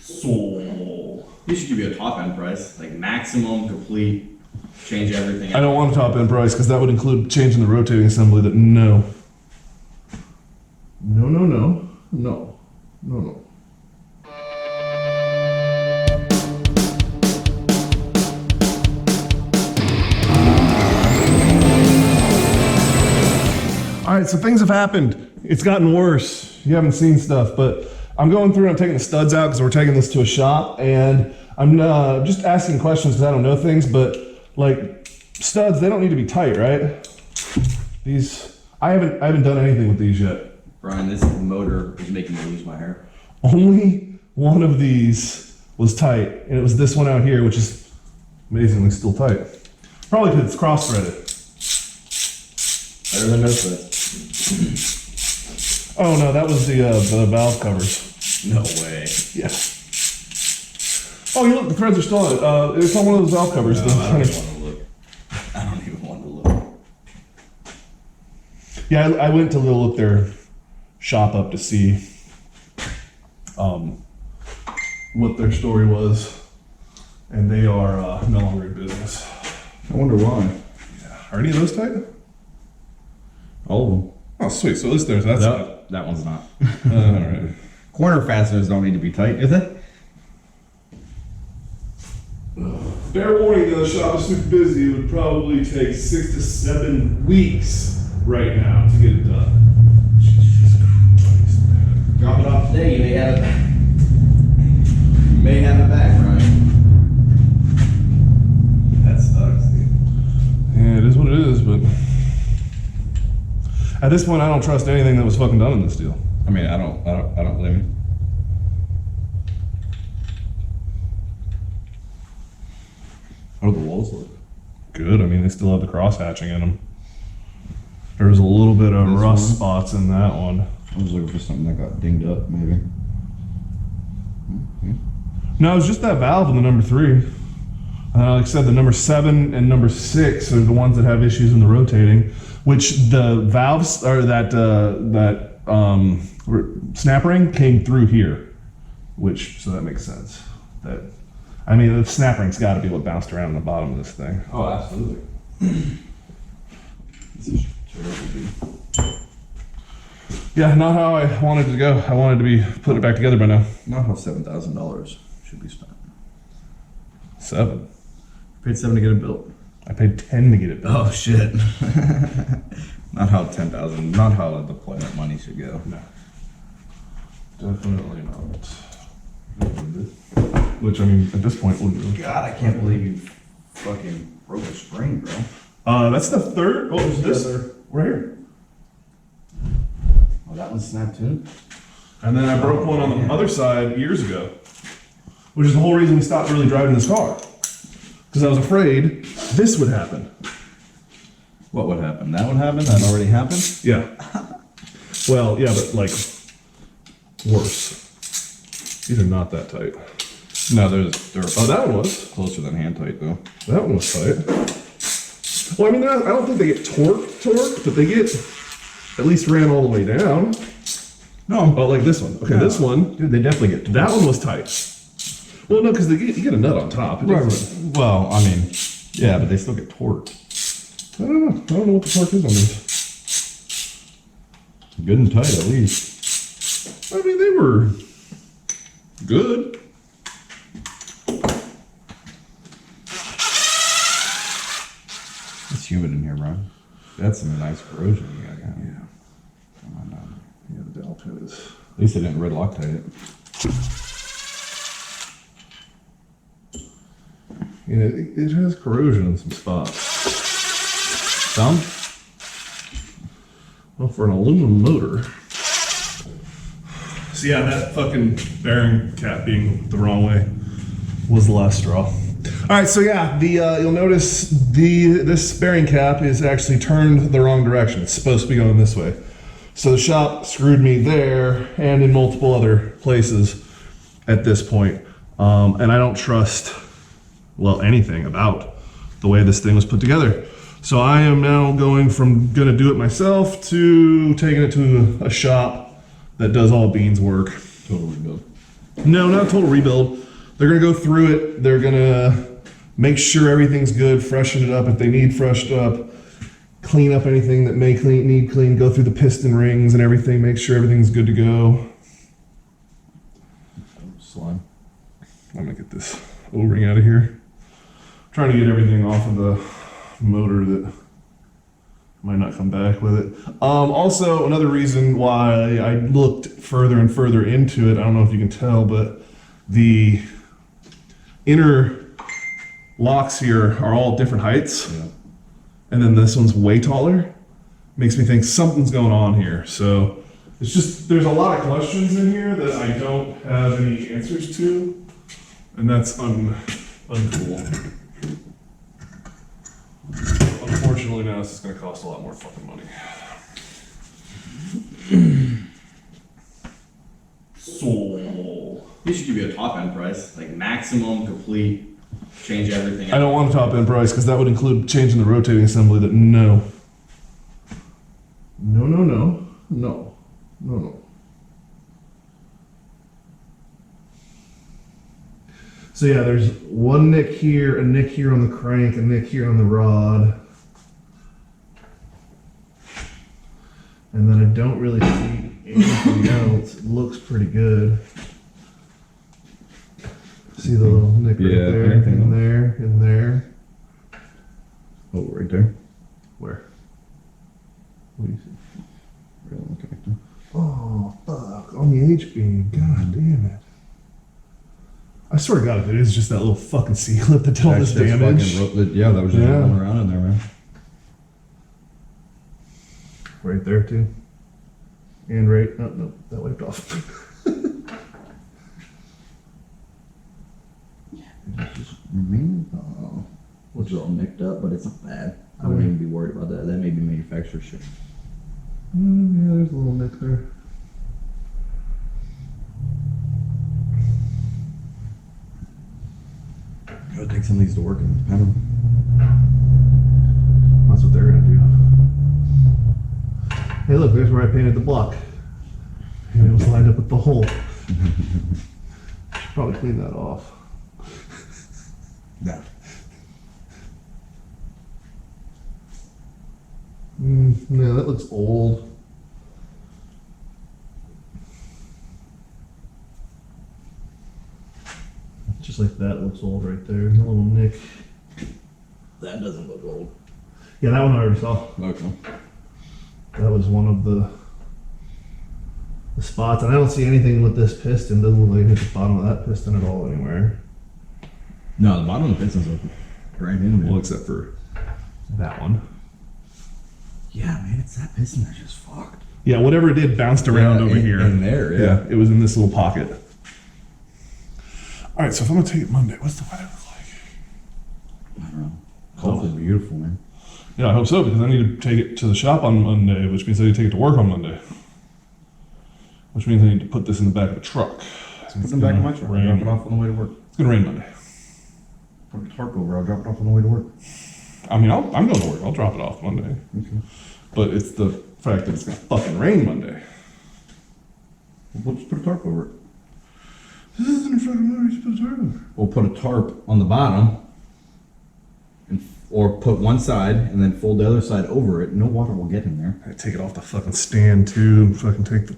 So He should give you a top end price, like maximum, complete, change everything. I don't want a top end price because that would include changing the rotating assembly. That no. All right, so things have happened. It's gotten worse. You haven't seen stuff, but I'm going through and I'm taking the studs out because we're taking this to a shop, and I'm just asking questions because I don't know things, but like studs, they don't need to be tight, right? These, I haven't done anything with these yet. Brian, this motor is making me lose my hair. Only one of these was tight, and it was this one out here, which is amazingly still tight. Probably because it's cross-threaded. Better than no thread. Oh no, that was the valve covers. No way. Yeah. Oh, you look, the threads are still on it. It's on one of those valve covers. No, I don't even want to look. I don't even want to look. Yeah, I went to look their shop up to see what their story was, and they are no longer in business. I wonder why. Yeah. Are any of those tight? All of them. Oh, sweet. So at least there's that side. That one's not. All right. Corner fasteners don't need to be tight, do they? Fair warning, though, the shop is super busy. It would probably take 6 to 7 weeks right now to get it done. Jesus Christ, man. Drop it off today, you may have it back. You may have it back, Brian. That sucks, dude. Yeah, it is what it is, but at this point, I don't trust anything that was fucking done in this deal. I mean, I don't blame you. How do the walls look? Good. I mean, they still have the cross hatching in them. There was a little bit of This rust one? spots in that one. I was looking for something that got dinged up, maybe. No, it was just that valve in the number 3. Like I said, the number 7 and number 6 are the ones that have issues in the rotating, which the valves or that snap ring came through here, so that makes sense. That, I mean, the snap ring's got to be what bounced around in the bottom of this thing. Oh, absolutely. This is terrible, dude. Yeah, not how I wanted it to go. I wanted to be putting it back together by now. Not how $7,000 should be spent. 7. Paid 7 to get it built. I paid 10 to get it built. Oh shit. Not how 10,000. Not how the deployment money should go. No. Definitely not. Which, I mean, at this point, wouldn't really. God, I can't believe you fucking broke a spring, bro. That's the third. Oh, is this? Right here. Oh, that one's snapped too? And then I broke one on the other side years ago, which is the whole reason we stopped really driving this car. Because I was afraid this would happen. What would happen? That would happen? That already happened? Yeah. Well, yeah, but like worse. These are not that tight. No, they're Oh, that one was. closer than hand tight though. That one was tight. Well, I mean, I don't think they get torque, but they get at least ran all the way down. No. Oh, like this one. Okay, this one. Dude, they definitely get That one was tight. Well, no, because you get a nut on top. It doesn't- Well, I mean, yeah, but they still get torqued. I don't know. I don't know what the torque is on these. Good and tight at least. I mean, they were good. It's humid in here, Brian. That's some nice corrosion you got going. Yeah. Come on down. Yeah, the dial pin is. At least they didn't red Loctite it. You know, it has corrosion in some spots. Some? Well, for an aluminum motor. So yeah, that fucking bearing cap being the wrong way was the last straw. All right, so yeah, you'll notice this bearing cap is actually turned the wrong direction. It's supposed to be going this way. So the shop screwed me there and in multiple other places at this point. And I don't trust, well, anything about the way this thing was put together. So I am now going from gonna do it myself to taking it to a shop that does all beans work. Totally built. No, not a total rebuild. They're gonna go through it. They're gonna make sure everything's good, freshen it up if they need freshened up, clean up anything that may need clean, go through the piston rings and everything, make sure everything's good to go. Slime. I'm gonna get this O-ring out of here. Trying to get everything off of the motor that might not come back with it. Also, another reason why I looked further and further into it, I don't know if you can tell, but the inner locks here are all different heights. Yeah. And then this one's way taller. Makes me think something's going on here. So it's just, there's a lot of questions in here that I don't have any answers to. And that's uncool. Unfortunately, now this is going to cost a lot more fucking money. So, They should give you a top end price, like maximum, complete, change everything. I don't want a top end price because that would include changing the rotating assembly. That no. So yeah, there's one nick here, a nick here on the crank, a nick here on the rod. And then I don't really see anything else. It looks pretty good. See the little nick right Yeah, there, anything in there, in there. Oh, right there. Where? What do you see? Rail connector. Oh, fuck. On the H-beam. God damn it. I swear to God, if it is just that little fucking C-clip that did all this That's damage. yeah, that was just Yeah. rolling around in there, man. Right there, too. And right, oh, no, that wiped off. It's just remaining. Oh, it's all nicked up, but it's not bad. I wouldn't even be worried about that. That may be manufacturer shit. Yeah, there's a little nick there. Gotta take some of these to work and pen them. That's what they're gonna do. Hey, look, there's where I painted the block. And it was lined up with the hole. Should probably clean that off. Yeah. Yeah, that looks old. Just like that looks old right there. A little nick. That doesn't look old. Yeah, that one I already saw. Okay. That was one of the spots. And I don't see anything with this piston. Doesn't look like it hit the bottom of that piston at all anywhere. No, the bottom of the piston's looking right in there. Well, except for that one. Yeah, man, it's that piston that's just fucked. Yeah, whatever it did bounced around over here. In there, yeah. It was in this little pocket. All right, so if I'm gonna take it Monday, what's the weather look like? I don't know. Hopefully beautiful, man. Yeah, I hope so, because I need to take it to the shop on Monday, which means I need to take it to work on Monday. Which means I need to put this in the back of the truck. Put them back in my truck. I'll drop it off on the way to work. It's gonna rain Monday. Put the tarp over. I'll drop it off on the way to work. I mean, I'm going to work. I'll drop it off Monday. Okay. But it's the fact that it's gonna fucking rain Monday. We'll just put a tarp over it. This isn't a fucking motor. You put a tarp over. We'll put a tarp on the bottom, or put one side and then fold the other side over it. No water will get in there. I take it off the fucking stand too. Fucking take the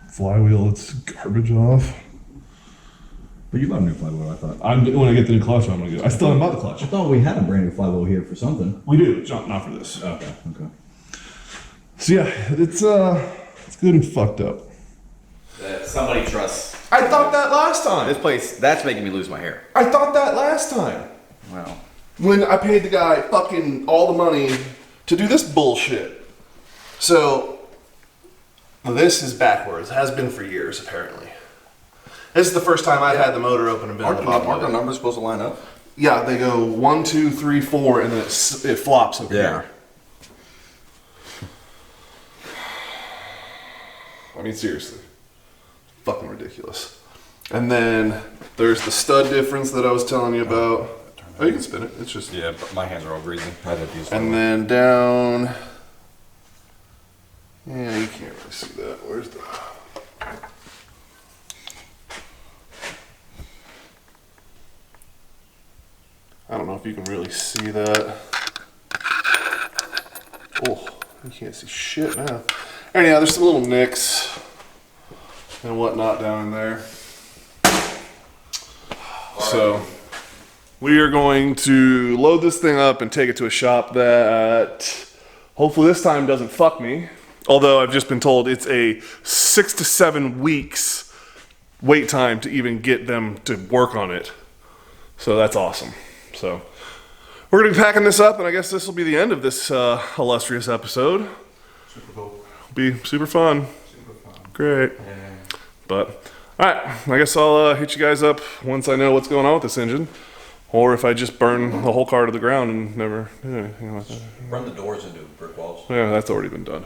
flywheel. It's garbage off. But you bought a new flywheel, I thought. When I get the new clutch, I'm gonna get. I still haven't bought the clutch. I thought we had a brand new flywheel here for something. We do, not for this. Okay. Okay. So yeah, it's good and fucked up. Somebody trusts. I thought that last time. This place, that's making me lose my hair. I thought that last time. Wow. When I paid the guy fucking all the money to do this bullshit. So, this is backwards. It has been for years, apparently. This is the first time I've had the motor open and been on the bottom of it. numbers supposed to line up? Yeah, they go 1, 2, 3, 4, and then it flops over Yeah. here. I mean, seriously. Fucking ridiculous. And then there's the stud difference that I was telling you about. Oh, you can spin it. It's just... Yeah, but my hands are all greasy. I had to use And then down... Yeah, you can't really see that. Where's the... don't know if you can really see that. Oh, you can't see shit now. Anyhow, there's some little nicks and whatnot down in there. So we are going to load this thing up and take it to a shop that hopefully this time doesn't fuck me. Although I've just been told it's a 6 to 7 weeks wait time to even get them to work on it. So that's awesome. So we're gonna be packing this up, and I guess this will be the end of this illustrious episode. Super cool. Be super fun. Super fun. Great. Yeah. But all right, I guess I'll hit you guys up once I know what's going on with this engine, or if I just burn the whole car to the ground and never do anything like that. Run the doors into brick walls. Yeah, that's already been done.